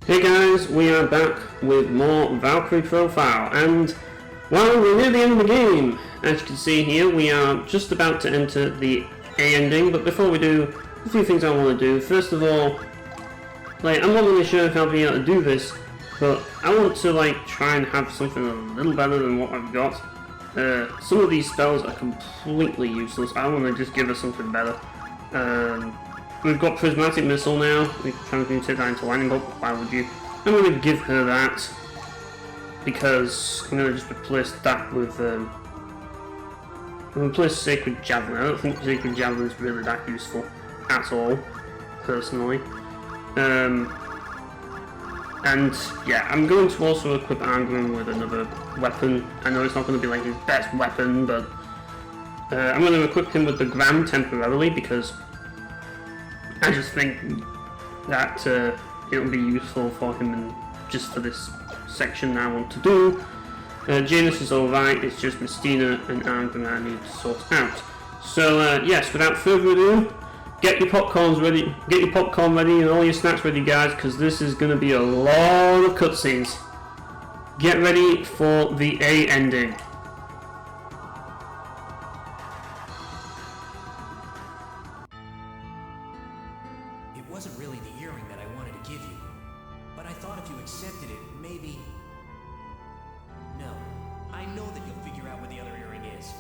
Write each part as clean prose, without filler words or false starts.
Hey guys, we are back with more Valkyrie profile, and well, we're near the end of the game. As you can see here, we are just about to enter the A ending, but before we do, a few things I want to do. First of all, I'm not really sure if I'll be able to do this, but I want to try and have something a little better than what I've got. Some of these spells are completely useless. I want to just give her something better. We've got Prismatic Missile now. We can transmute that into lightning bolt. Why would you? I'm going to give her that because I'm going to just replace that with I'm going to replace Sacred Javelin. I don't think Sacred Javelin is really that useful at all, personally. And yeah, I'm going to also equip Arngrim with another weapon. I know it's not going to be his best weapon, but I'm going to equip him with the Gram temporarily because I just think that it'll be useful for him and just for this section I want to do. Janus is alright, it's just Mystina and Arngrim I need to sort out. So yes, without further ado, get your popcorn ready and all your snacks ready, guys, because this is going to be a lot of cutscenes. Get ready for the A ending. It wasn't really the earring that I wanted to give you, but I thought if you accepted it, maybe... No, I know that you'll figure out where the other earring is.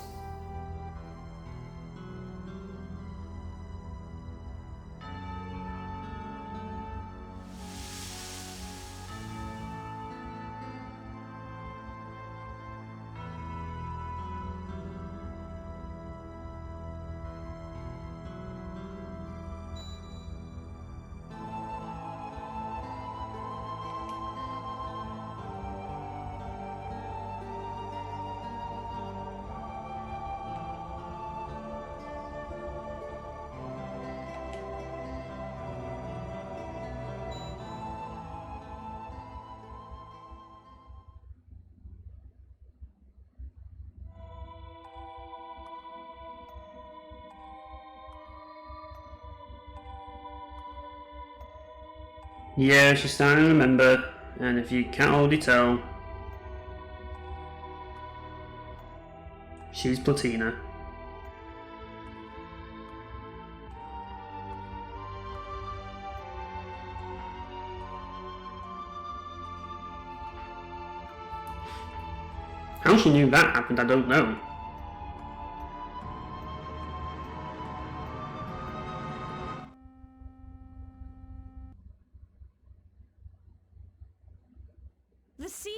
Yeah, she's starting to remember, and if you can't already tell, she's Platina. How she knew that happened, I don't know.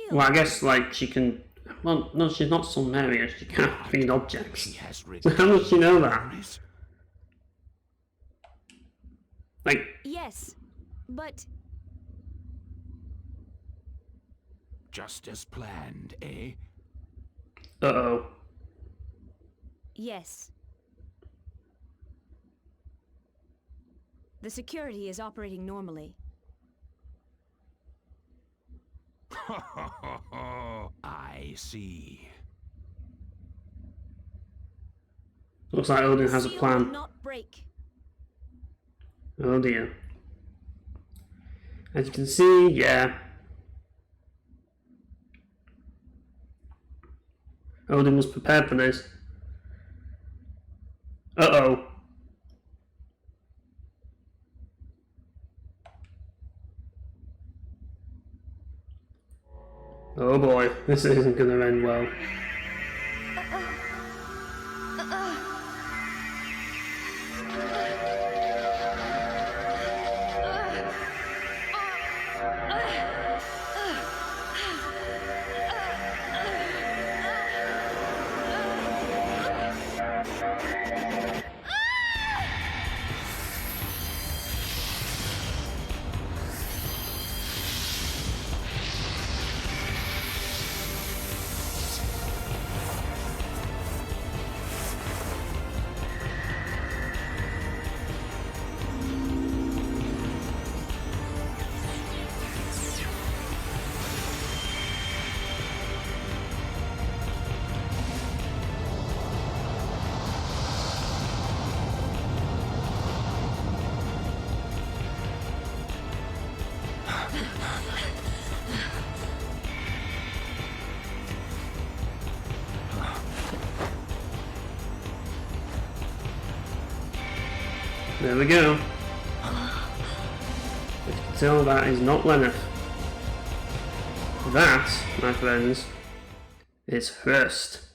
Well, I guess she can. Well, no, she's not Sumeria. She can't read objects. So how does she know that? Yes, but just as planned, eh? Uh-oh. yes. The security is operating normally. I see. Looks like Odin has a Seal plan. will not break. Oh dear. As you can see, yeah. Odin was prepared for this. Uh-oh. Oh boy, this isn't going to end well. There we go. But you can tell that is not Lenneth. That, my friends, is Hrist.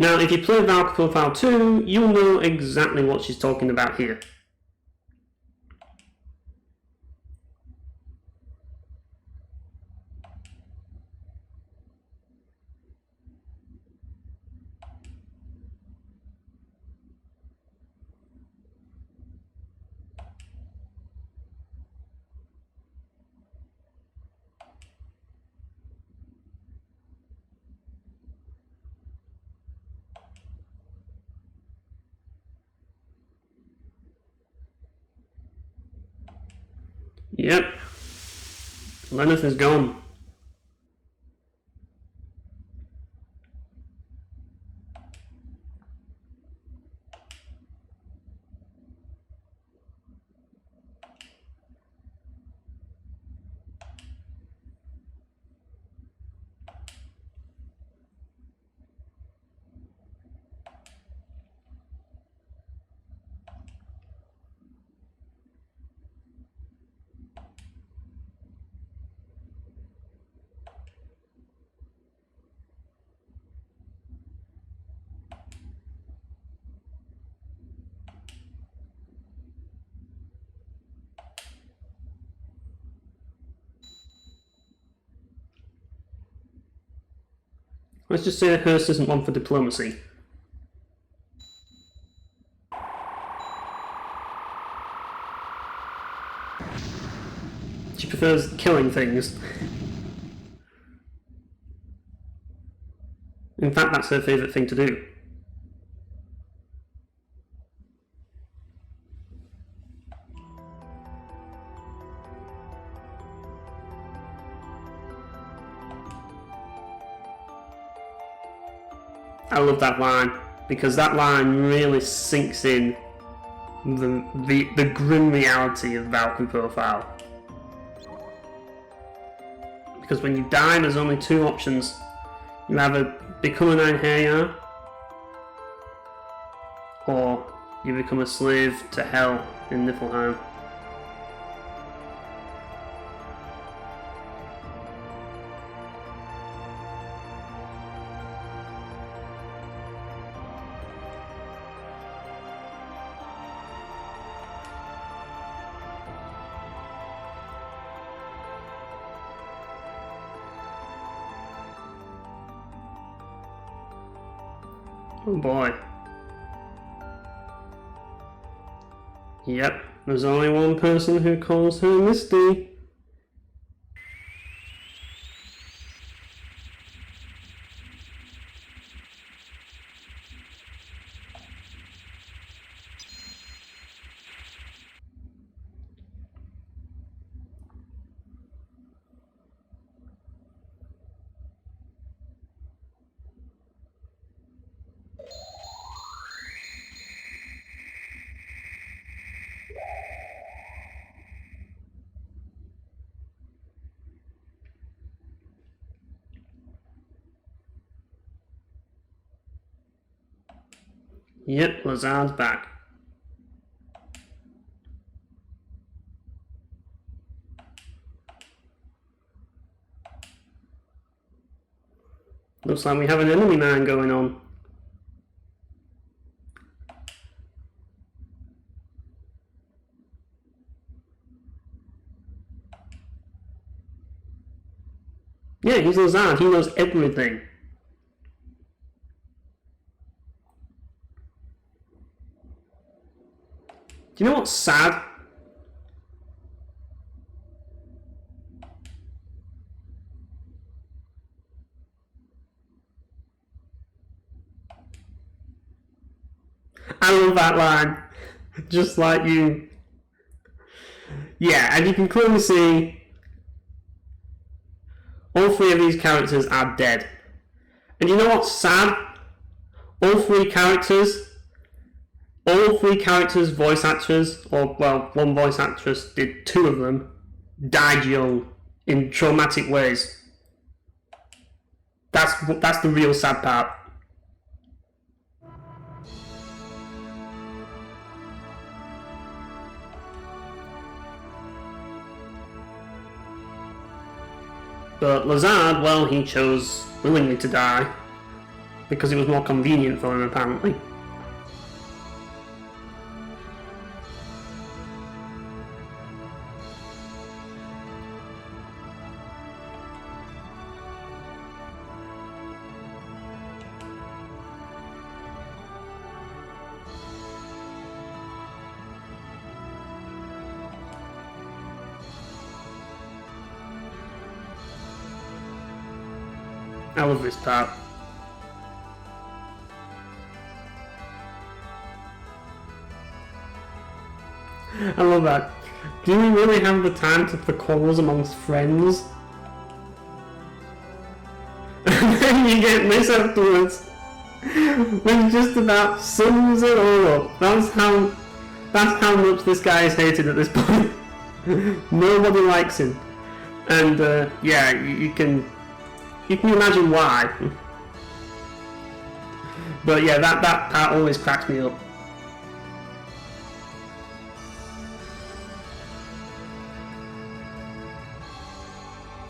Now, if you play Valkyrie Profile 2, you'll know exactly what she's talking about here. Yep. Lenneth is gone. Let's just say that Hrist isn't one for diplomacy. She prefers killing things. In fact, that's her favourite thing to do. I love that line, because that line really sinks in the grim reality of Valkyrie Profile. Because when you die, there's only two options. You either become an Einherjar, or you become a slave to hell in Niflheim. Oh boy. Yep, there's only one person who calls her Misty. Yep, Lezard's back. Looks like we have an enemy man going on. Yeah, he's Lezard, he knows everything. Do you know what's sad? I love that line. Just like you. Yeah, and you can clearly see all three of these characters are dead. And you know what's sad? All three characters voice actors, or well, one voice actress did, two of them, died young in traumatic ways. That's the real sad part. But Lezard, well, he chose willingly to die because it was more convenient for him, apparently. I love this part. I love that. Do we really have the time for quarrels amongst friends? And then you get this afterwards, which just about sums it all up. That's how much this guy is hated at this point. Nobody likes him, and yeah, you can imagine why. But yeah, that part always cracks me up.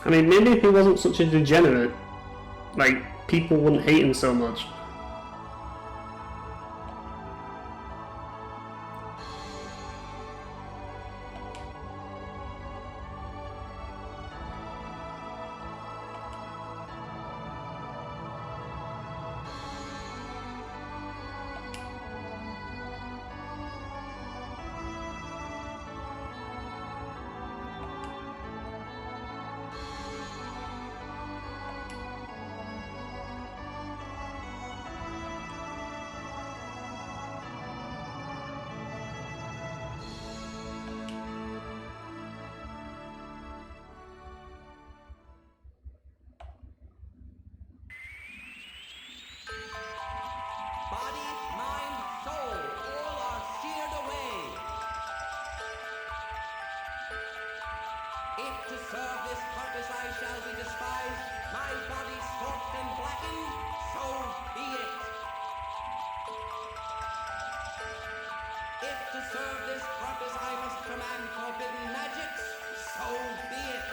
I mean, maybe if he wasn't such a degenerate, like, people wouldn't hate him so much. Body, mind, soul, all are seared away. If to serve this purpose I shall be despised, my body scorched and blackened, so be it. If to serve this purpose I must command forbidden magics, so be it.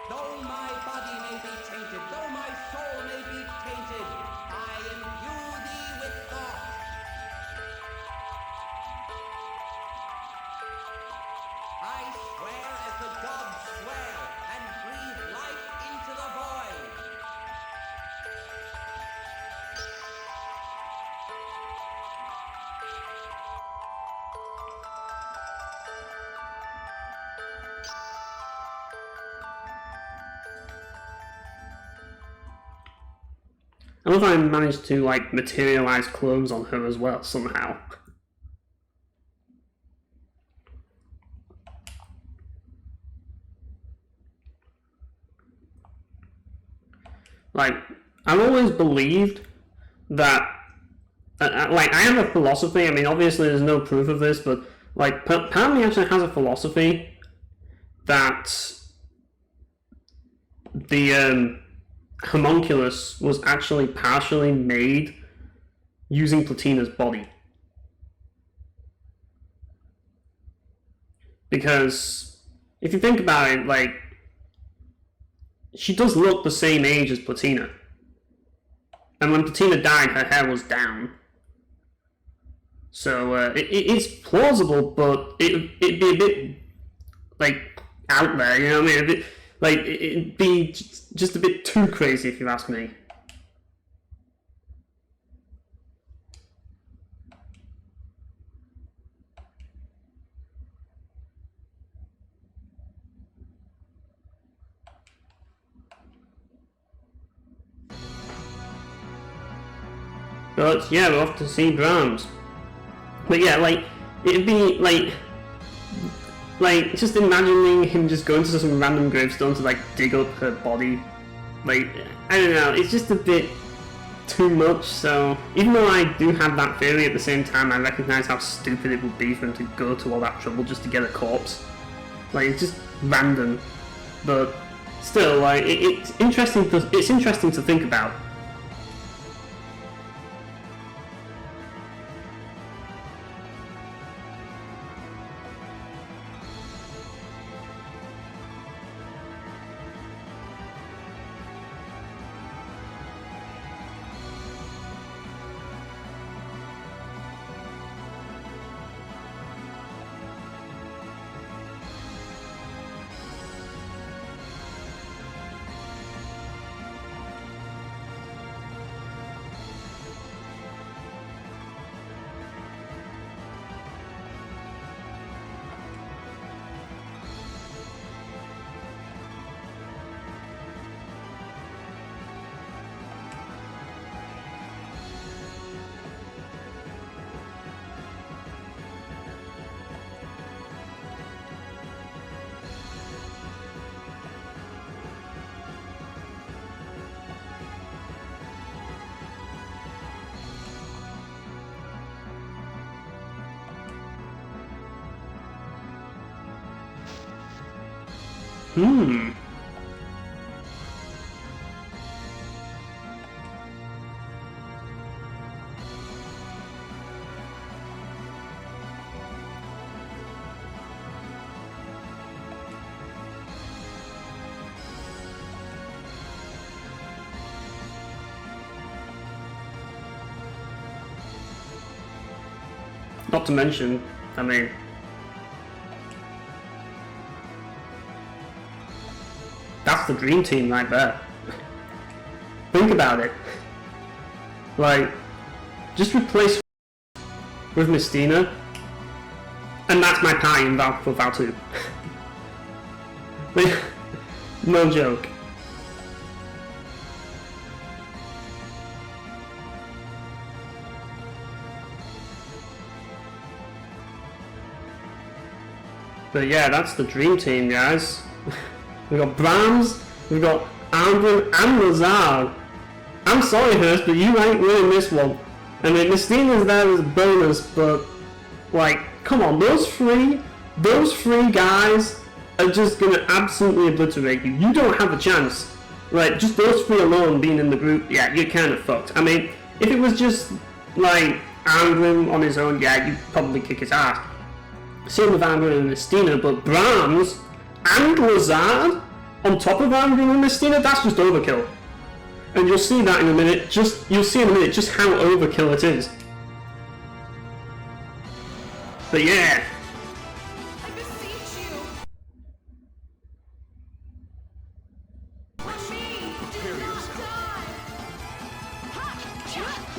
Though my body may be tainted, though my soul may be tainted, I imbue thee with thought. I swear as the gods swear, and breathe life into the void. I love how I managed to, like, materialize clothes on her as well, somehow. Like, I've always believed that, like, I have a philosophy, I mean, obviously there's no proof of this, but, like, part of me actually has a philosophy that the, homunculus was actually partially made using Platina's body. Because if you think about it, like, she does look the same age as Platina. And when Platina died, her hair was down. So it's plausible, but it'd be a bit, like, out there, you know what I mean? A bit, like, it'd be just a bit too crazy, if you ask me. But yeah, we're off to see Brahms. But yeah, like, it'd be like just imagining him just going to some random gravestone to like dig up her body. Like, I don't know, it's just a bit too much. So even though I do have that theory, at the same time I recognise how stupid it would be for him to go to all that trouble just to get a corpse. Like, it's just random. But still, like, it's interesting to think about. Not to mention, I mean, that's the dream team right there. Think about it. Like, just replace with Mystina, and that's my pie in for Val 2. No joke. But yeah, that's the dream team, guys. We've got Brahms, we've got Arngrim and Lezard. I'm sorry, Hrist, but you ain't winning this one. I mean, Mystina's there as a bonus, but like, come on, those three guys are just gonna absolutely obliterate you. You don't have a chance. Like, just those three alone being in the group, yeah, you're kind of fucked. I mean, if it was just like Arngrim on his own, yeah, you'd probably kick his ass. Same with Arngrim and Mystina, but Brahms and Lezard on top of Arngrim and Mystina, that's just overkill. And you'll see that in a minute. You'll see in a minute just how overkill it is. But yeah. I beseech you. For me, do not die.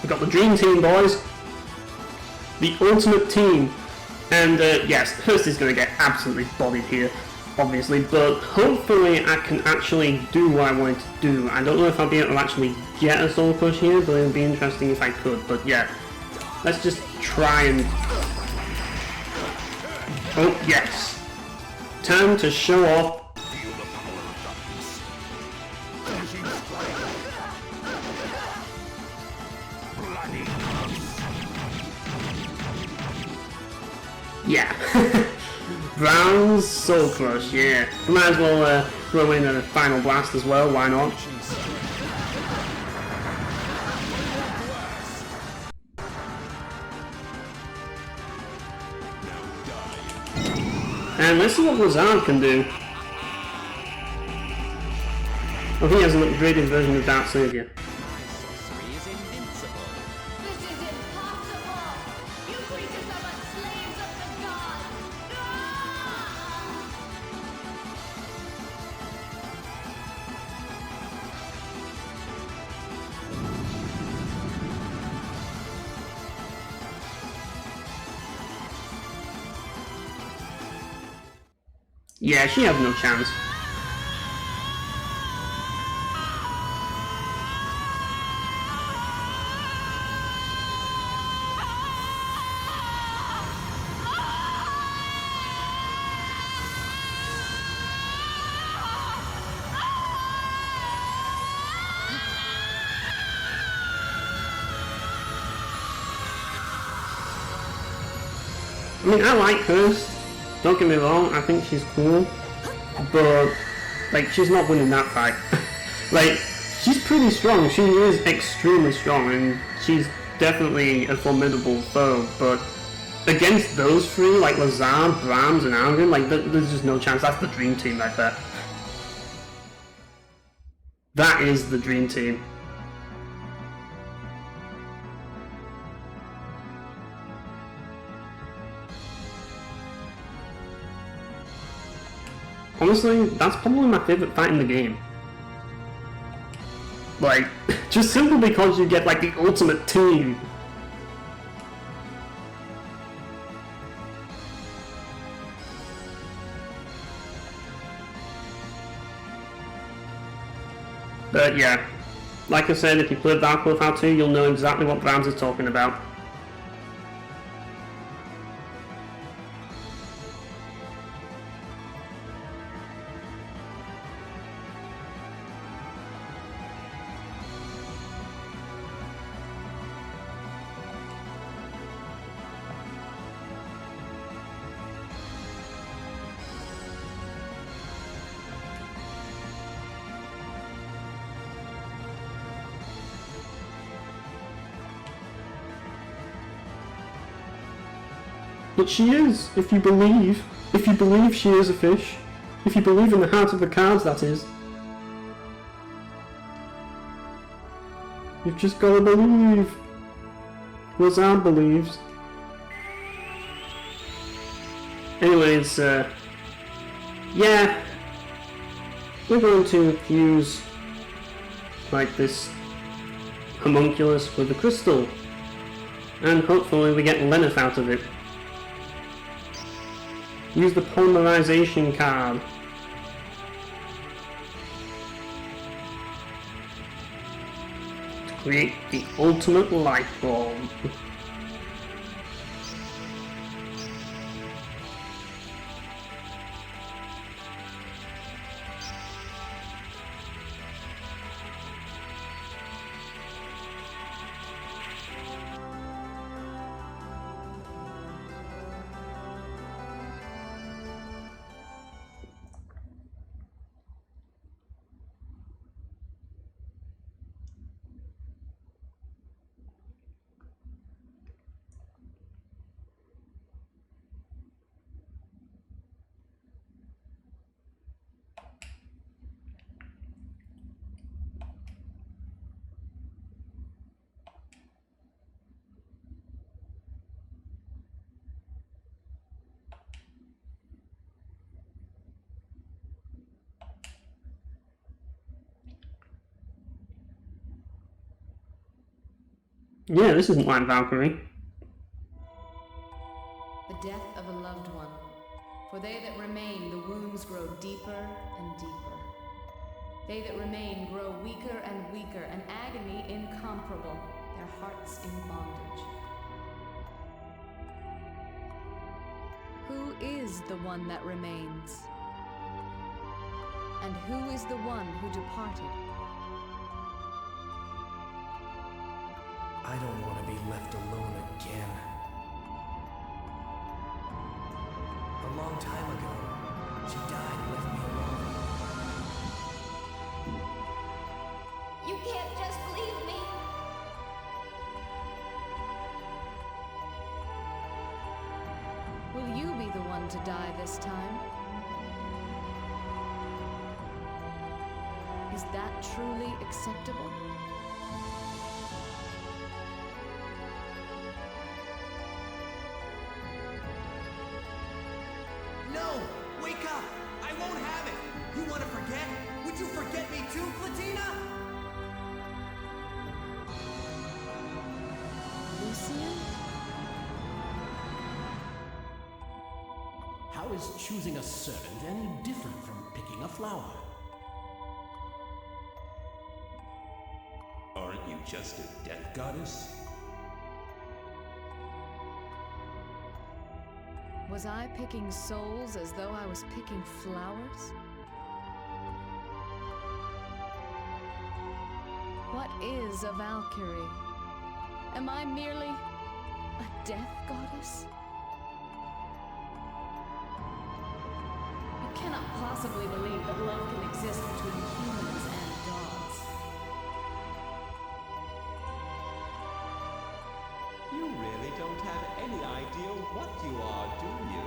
We've got the dream team, boys. The ultimate team. And yes, Hrist is going to get absolutely bodied here, obviously, but hopefully I can actually do what I wanted to do. I don't know if I'll be able to actually get a soul crush here, but it would be interesting if I could. But yeah, let's just try and... Oh, yes. Time to show off. Yeah. Brown's Soul Crush, yeah. We might as well throw in a final blast as well, why not? And let's see what Lezard can do. I think he has an upgraded version of Dark Savior. Yeah, she has no chance. I mean, I like Hrist. Don't get me wrong, I think she's cool. But, like, she's not winning that fight. Like, she's pretty strong. She is extremely strong, and she's definitely a formidable foe. But against those three, like Lezard, Brahms, and Arngrim, like, there's just no chance. That's the dream team right there. That is the dream team. Honestly, that's probably my favorite fight in the game. Like, just simply because you get, like, the ultimate team. But yeah, like I said, if you played Valkyrie 2, you'll know exactly what Brahms is talking about. But she is, if you believe. If you believe she is a fish. If you believe in the heart of the cards, that is. You've just gotta believe. Lezard believes. Anyways, yeah. We're going to fuse, like, this homunculus with a crystal. And hopefully we get Lenneth out of it. Use the polymerization card. To create the ultimate light bulb. Yeah, this isn't like Valkyrie. The death of a loved one. For they that remain, the wounds grow deeper and deeper. They that remain grow weaker and weaker, an agony incomparable, their hearts in bondage. Who is the one that remains? And who is the one who departed? I don't want to be left alone again. A long time ago, she died and left me alone. You can't just leave me. Will you be the one to die this time? Is that truly acceptable? No! Wake up! I won't have it! You want to forget? Would you forget me too, Platina? Lucian? How is choosing a servant any different from picking a flower? Aren't you just a death goddess? Was I picking souls as though I was picking flowers? What is a Valkyrie? Am I merely a death goddess? cannot possibly believe that love can exist between humans and dogs. You really don't have any idea what you are, do you?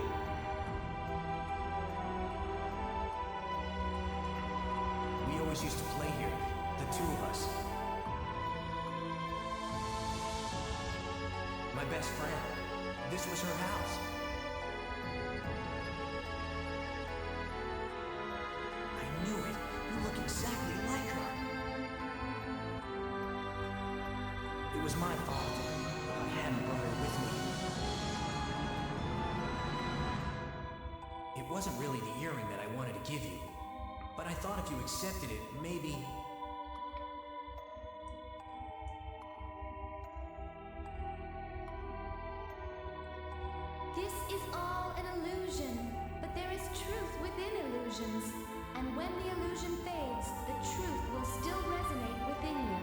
We always used to play here, the two of us. My best friend. This was her house. I knew it. You look exactly like her. It was my fault. I hadn't brought her with me. It wasn't really the earring that I wanted to give you. But I thought if you accepted it, maybe... This is all an illusion, but there is truth within illusions. And when the illusion fades, the truth will still resonate within you.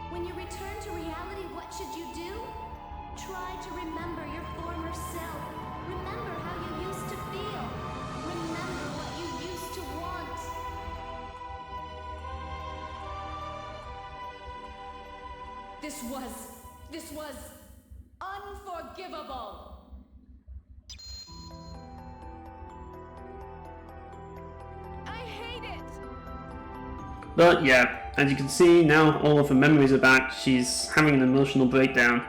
When you return to reality, what should you do? Try to remember your former self. Remember how you used to feel. Remember what you used to want. This was unforgivable. I hate it. But yeah, as you can see, now all of her memories are back. She's having an emotional breakdown.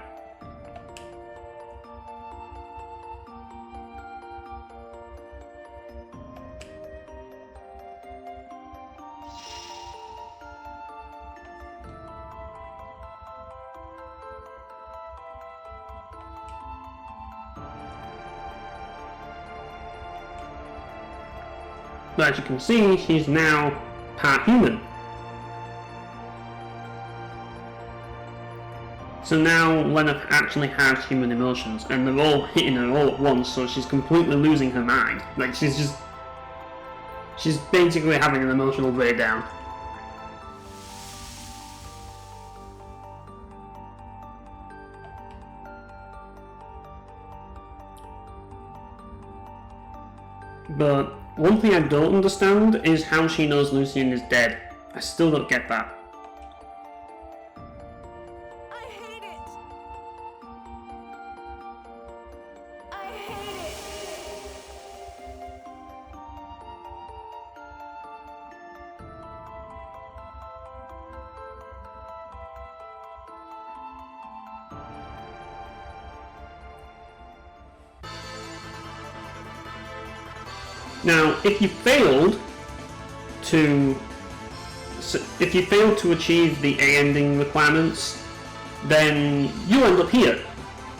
But as you can see, she's now part human. So now Lenneth actually has human emotions, and they're all hitting her all at once, so she's completely losing her mind. Like, she's basically having an emotional breakdown. But one thing I don't understand is how she knows Lucian is dead. I still don't get that. I hate it. I hate it. Now, if you failed to achieve the A ending requirements, then you end up here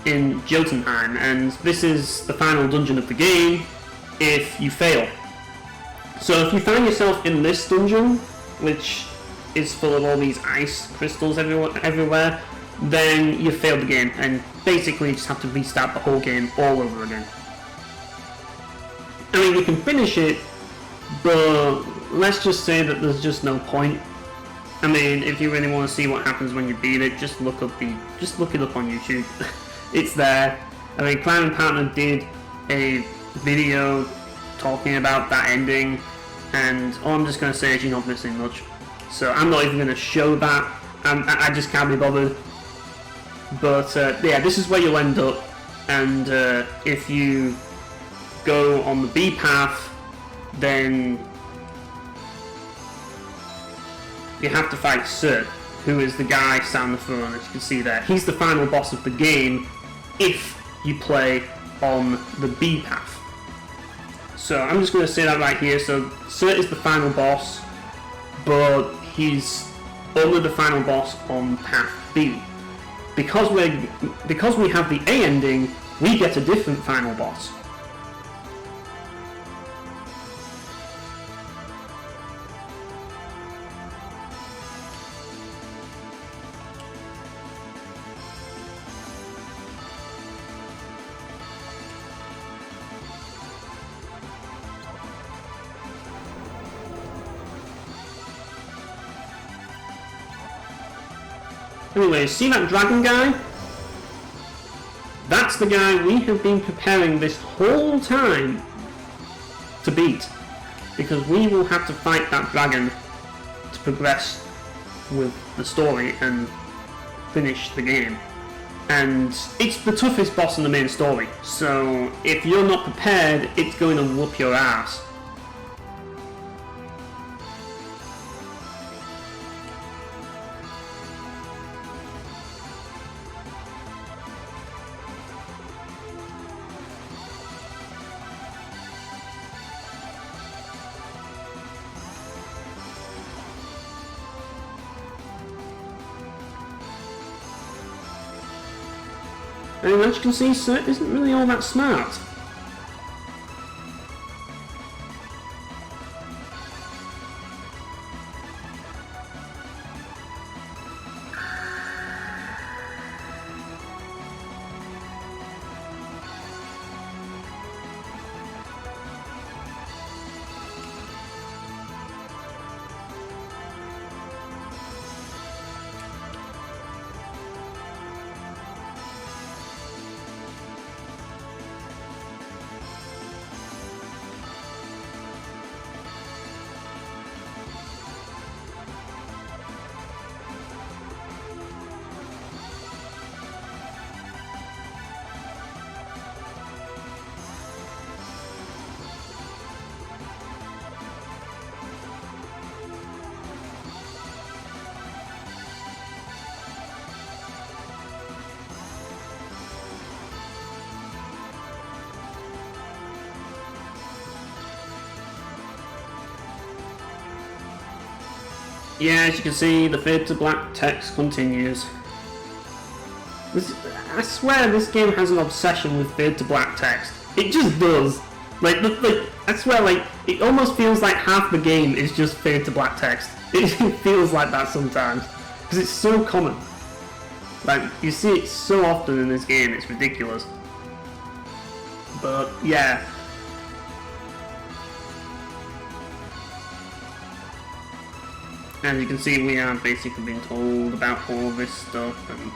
in Jotunheim, and this is the final dungeon of the game if you fail. So if you find yourself in this dungeon, which is full of all these ice crystals everywhere, then you failed the game, and basically you just have to restart the whole game all over again. I mean, you can finish it, but let's just say that there's just no point. I mean, if you really want to see what happens when you beat it, just look it up on YouTube. It's there. I mean, Climb Partner did a video talking about that ending, and all I'm just going to say is you're not missing much. So I'm not even going to show that. I just can't be bothered. But yeah, this is where you'll end up, and if you go on the B path, then you have to fight Cert, who is the guy sat on the throne, as you can see there. He's the final boss of the game if you play on the B path. So I'm just going to say that right here. So Cert is the final boss, but he's only the final boss on path B. Because we have the A ending, we get a different final boss. Anyway, see that dragon guy? That's the guy we have been preparing this whole time to beat, because we will have to fight that dragon to progress with the story and finish the game. And it's the toughest boss in the main story, so if you're not prepared, it's going to whoop your ass. And as you can see, Sir isn't really all that smart. Yeah, as you can see, the fade to black text continues. I swear this game has an obsession with fade to black text. It just does. Like, I swear, like, it almost feels like half the game is just fade to black text. It feels like that sometimes. Because it's so common. Like, you see it so often in this game, it's ridiculous. But, yeah. As you can see, we are basically being told about all this stuff, and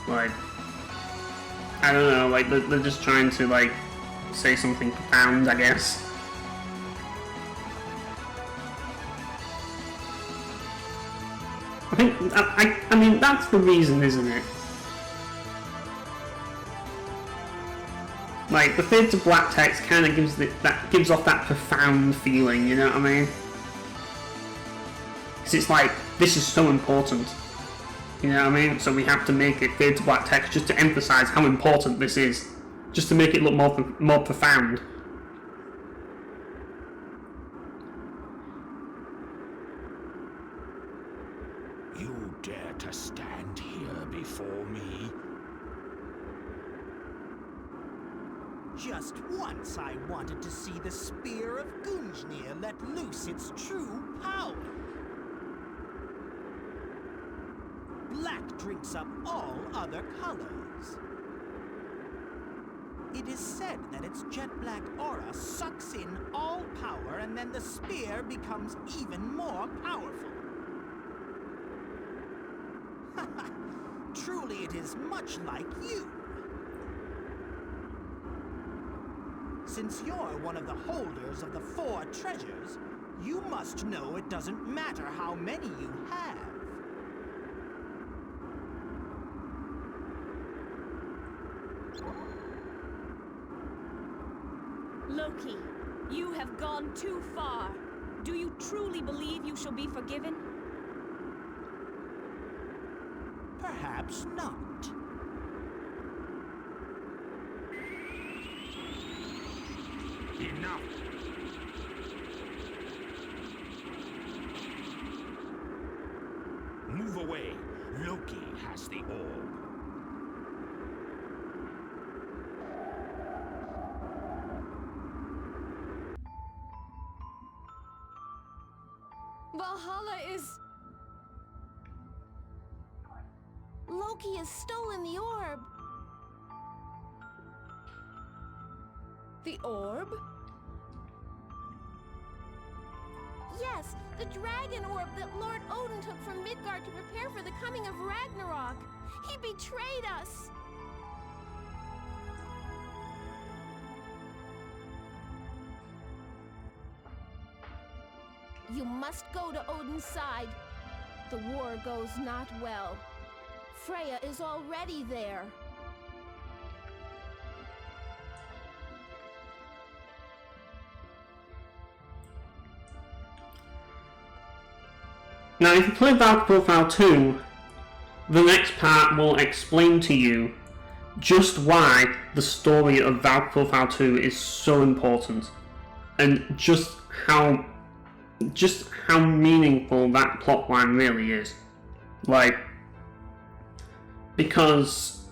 like, I don't know, like they're just trying to like say something profound, I guess. I mean that's the reason, isn't it? Like the fade to black text kind of gives off that profound feeling, you know what I mean? It's like, this is so important, you know what I mean? So we have to make it fade to black text just to emphasize how important this is, just to make it look more profound. You dare to stand here before me? Just once I wanted to see the spear of Gungnir let loose its true power. Black drinks up all other colors. It is said that its jet black aura sucks in all power, and then the spear becomes even more powerful. Truly, it is much like you. Since you're one of the holders of the 4 treasures, you must know it doesn't matter how many you have. Loki, you have gone too far. Do you truly believe you shall be forgiven? Perhaps not. Enough! Move away. Loki has the orb. Valhalla is... Loki has stolen the orb. the orb? Yes, the dragon orb that Lord Odin took from Midgard to prepare for the coming of Ragnarok. He betrayed us. You must go to Odin's side. The war goes not well. Freya is already there. Now, if you play Valkyrie Profile 2, the next part will explain to you just why the story of Valkyrie Profile 2 is so important, and just how meaningful that plotline really is. Like, because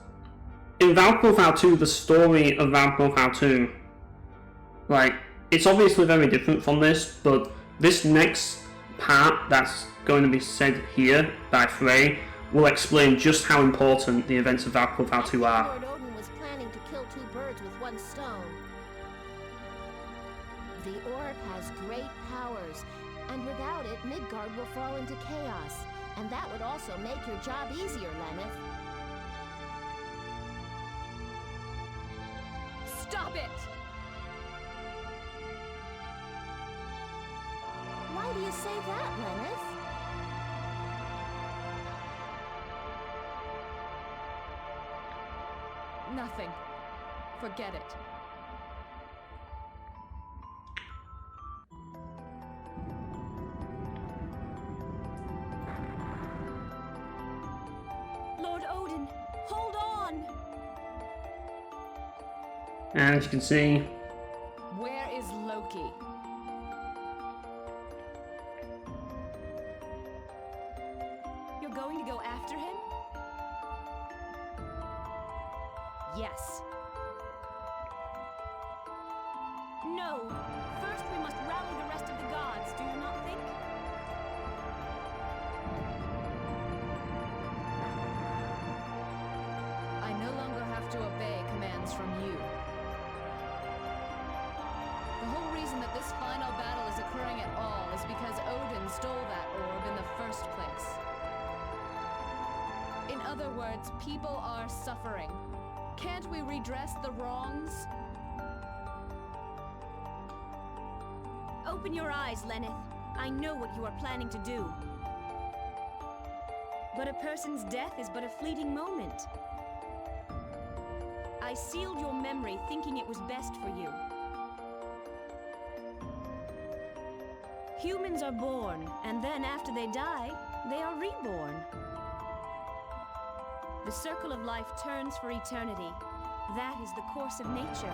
in Valkyrie Profile 2, the story of Valkyrie Profile 2, like, it's obviously very different from this, but this next part that's going to be said here by Frey will explain just how important the events of Valkyrie Profile 2 are. Lord Odin was planning to kill two birds with one stone. The orb has great powers, and without it, Midgard will fall into chaos. And that would also make your job easier, Lenneth. Stop it! Why do you say that, Lenneth? Nothing. Forget it. Lord Odin, hold on! And as you can see, Where is Loki? You're going to go after him? Yes. No! First we must rally the rest of the gods, do you not think? I no longer have to obey commands from you. The whole reason that this final battle is occurring at all is because Odin stole that orb in the first place. In other words, people are suffering. Can't we redress the wrongs? Open your eyes, Lenneth. I know what you are planning to do. But a person's death is but a fleeting moment. I sealed your memory thinking it was best for you. Humans are born, and then after they die, they are reborn. The circle of life turns for eternity. That is the course of nature.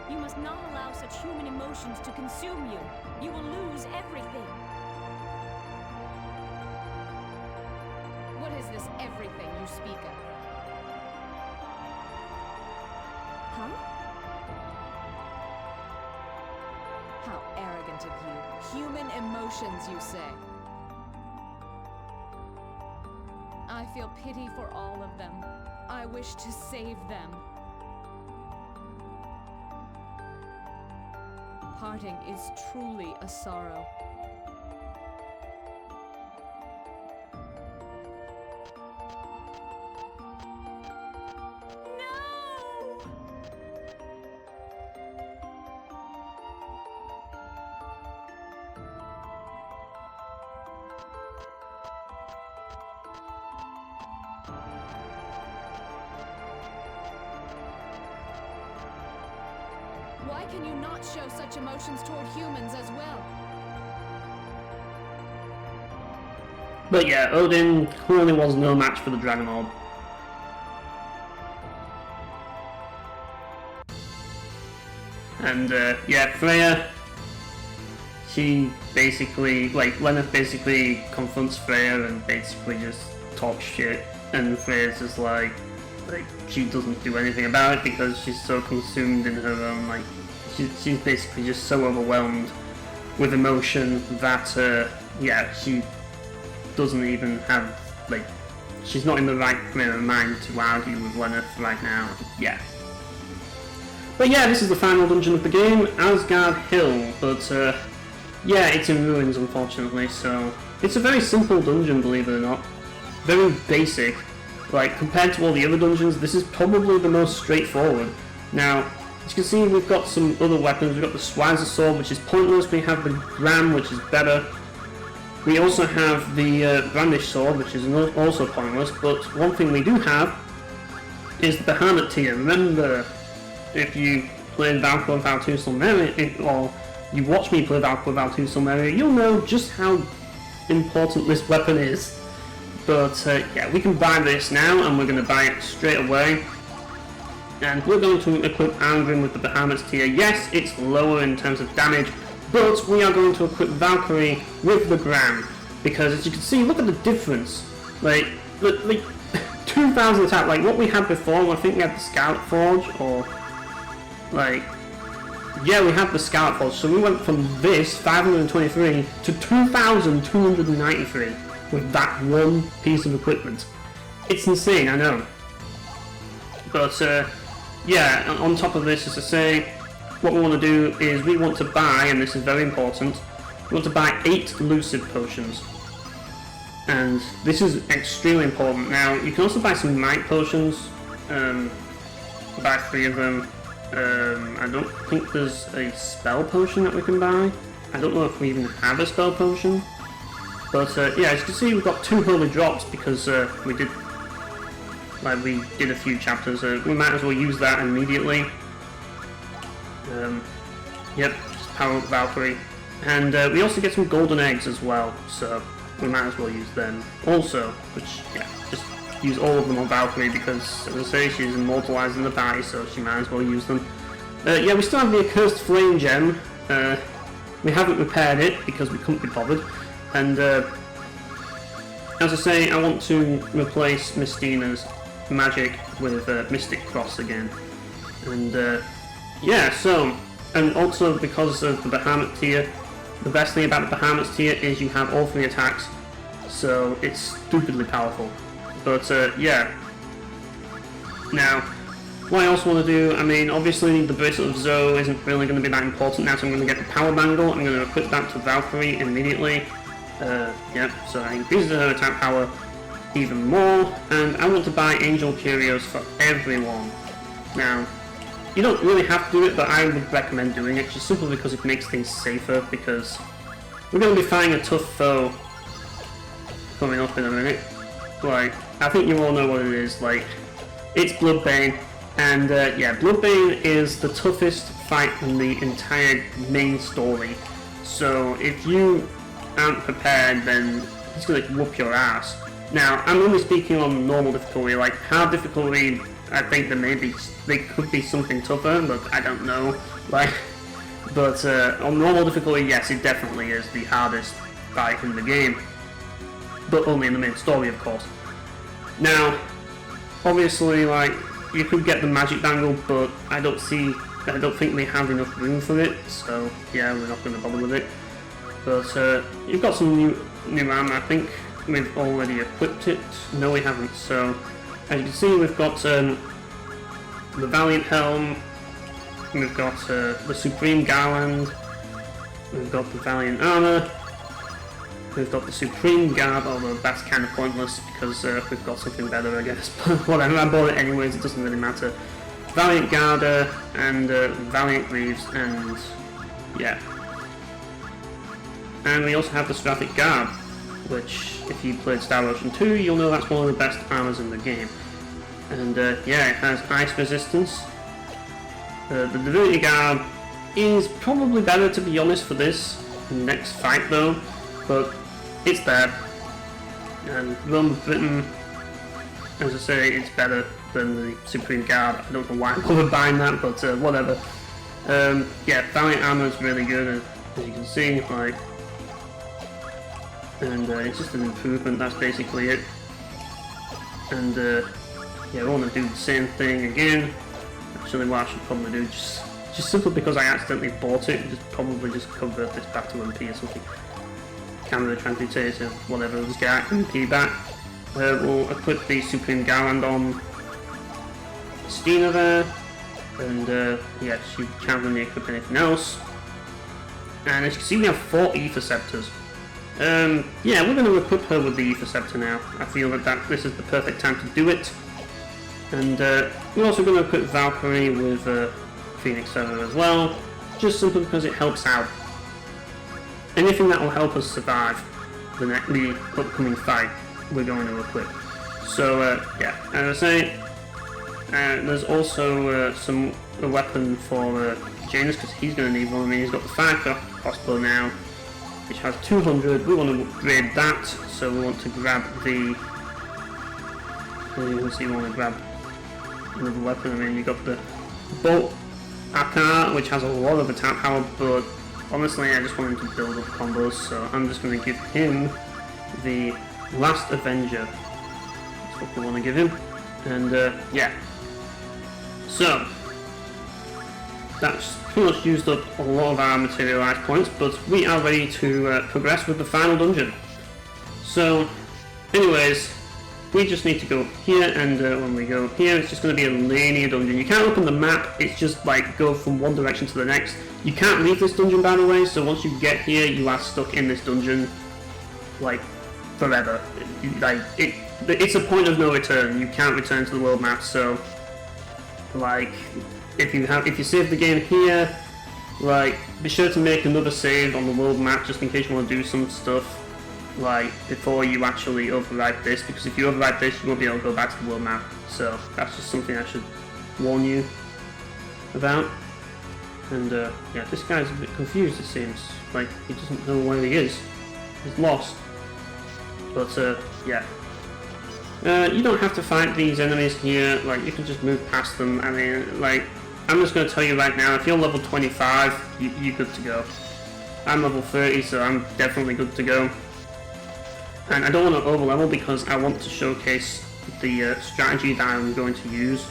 You must not allow such human emotions to consume you. You will lose everything. What is this everything you speak of? Huh? How arrogant of you. Human emotions, you say. I feel pity for all of them. I wish to save them. Parting is truly a sorrow. No! Why can you not show such emotions toward humans as well? but yeah, Odin clearly was no match for the Dragon Orb. And yeah, Freya, she basically, like, Lenneth basically confronts Freya and basically just talks shit, and Freya's just like she doesn't do anything about it because she's so consumed in her own, like, she's basically just so overwhelmed with emotion that yeah, she doesn't even have, like, she's not in the right frame of mind to argue with Lenneth right now. Yeah. But yeah, this is the final dungeon of the game, Asgard Hill, but Yeah, it's in ruins, unfortunately, so... It's a very simple dungeon, believe it or not. Very basic. Like, compared to all the other dungeons, this is probably the most straightforward. Now, as you can see, we've got some other weapons. We've got the Swazzer Sword, which is pointless. We have the Ram, which is better. We also have the Brandish Sword, which is also pointless. But one thing we do have is the Bahamut tier. Remember, if you played Valkyrie Val 2 Silmeria, or you watch me play Valkyrie Val 2 Silmeria, you'll know just how important this weapon is. But yeah, we can buy this now, and we're going to buy it straight away. And we're going to equip Arngrim with the Bahamut tier. Yes, it's lower in terms of damage, but we are going to equip Valkyrie with the Gram, because as you can see, look at the difference. Like 2,000 attack, like what we had before. I think we had the Scarlet Forge, or like, yeah, we had the Scarlet Forge. So we went from this 523 to 2,293 with that one piece of equipment. It's insane, I know. But yeah, on top of this, as I say, what we want to do is we want to buy, and this is very important, we want to buy 8 Lucid Potions. And this is extremely important. Now, you can also buy some Might Potions, buy 3 of them. I don't think there's a Spell Potion that we can buy. I don't know if we even have a Spell Potion. But yeah, as you can see, we've got 2 Holy Drops because we did a few chapters. We might as well use that immediately. Yep, just power up Valkyrie. And we also get some golden eggs as well, so we might as well use them also. Which, yeah, just use all of them on Valkyrie because, as I say, she's immortalized in the party, so she might as well use them. Yeah, we still have the Accursed Flame Gem. We haven't repaired it because we couldn't be bothered. And as I say, I want to replace Mystina's magic with Mystic Cross again. And yeah, so, and also because of the Bahamut tier, the best thing about the Bahamut tier is you have all 3 attacks, so it's stupidly powerful. But yeah, now what I also want to do, I mean, obviously the Bracelet of Zoe isn't really going to be that important now, so I'm going to get the Power Bangle. I'm going to equip that to Valkyrie immediately. Yep, so it increases her attack power even more, and I want to buy Angel Curios for everyone. Now, you don't really have to do it, but I would recommend doing it, just simply because it makes things safer, because we're going to be fighting a tough foe coming up in a minute. Like, I think you all know what it is, like, it's Bloodbane, and yeah, Bloodbane is the toughest fight in the entire main story, so if you aren't prepared, then he's going to whoop your ass. Now, I'm only speaking on normal difficulty. Like, hard difficulty, I think there could be something tougher, but I don't know. Like, but on normal difficulty, yes, it definitely is the hardest fight in the game. But only in the main story, of course. Now, obviously, like, you could get the Magic Bangle, but I don't think they have enough room for it, so yeah, we're not going to bother with it. But you've got some new armor. I think we've already equipped it. No, we haven't. So as you can see, we've got the Valiant Helm. We've got the Supreme Garland. We've got the Valiant Armor. We've got the Supreme Garb, although that's kind of pointless because we've got something better, I guess. But whatever, I bought it anyways. It doesn't really matter. Valiant Garda and Valiant Greaves, and yeah. And we also have the Seraphic Garb, which, if you played Star Ocean 2, you'll know that's one of the best armors in the game. And yeah, it has ice resistance. The Divinity Garb is probably better, to be honest, for this next fight though, but it's there. And Realm of Britain, as I say, it's better than the Supreme Garb. I don't know why I'm bothered buying that, but whatever. Yeah, Valiant Armor is really good, as you can see, like. And it's just an improvement, that's basically it. And yeah, I want to do the same thing again. Actually, what I should probably do, just simply because I accidentally bought it, probably just convert this back to MP or something. Camera transmutation, whatever, just get MP back. We'll equip the Supreme Garland on Mystina there. And yeah, she can't really equip anything else. And as you can see, we have 4 Ether Scepters. Yeah, we're going to equip her with the Ether Scepter now. I feel that this is the perfect time to do it. And we're also going to equip Valkyrie with Phoenix Feather as well, just simply because it helps out. Anything that will help us survive the upcoming fight, we're going to equip. So yeah, as I say, there's also a weapon for Janus, because he's going to need one. I mean, he's got the 5 crossbow now, which has 200. We want to upgrade that, so we want to grab the. You can see we want to grab another weapon. I mean, you got the bolt Akar, which has a lot of attack power, but honestly, I just want him to build up combos, so I'm just going to give him the Last Avenger. That's what we want to give him. And yeah. So, that's pretty much used up a lot of our materialized points, but we are ready to progress with the final dungeon. So, anyways, we just need to go here, and when we go here, it's just going to be a linear dungeon. You can't open the map, it's just like go from one direction to the next. You can't leave this dungeon, by the way, so once you get here, you are stuck in this dungeon, like, forever. Like, it's a point of no return. You can't return to the world map, so, like, if you save the game here, like, be sure to make another save on the world map just in case you want to do some stuff, like, before you actually overwrite this, because if you overwrite this, you won't be able to go back to the world map. So that's just something I should warn you about. And yeah, this guy's a bit confused, it seems. Like, he doesn't know where he is. He's lost. But yeah. You don't have to fight these enemies here, like, you can just move past them. I mean, like, I'm just going to tell you right now, if you're level 25, you're good to go. I'm level 30, so I'm definitely good to go. And I don't want to overlevel because I want to showcase the strategy that I'm going to use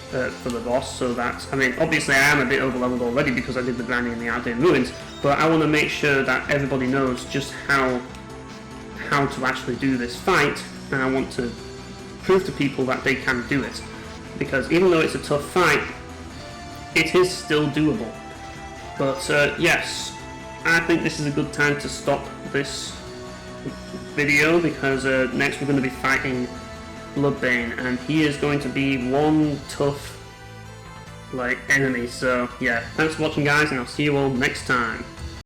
for the boss, so that, I mean, obviously I am a bit overleveled already because I did the grinding in the Arcane Ruins, but I want to make sure that everybody knows just how to actually do this fight, and I want to prove to people that they can do it. Because even though it's a tough fight, it is still doable. But yes, I think this is a good time to stop this video, because next we're going to be fighting Bloodbane, and he is going to be one tough, like, enemy. So yeah, thanks for watching, guys, and I'll see you all next time.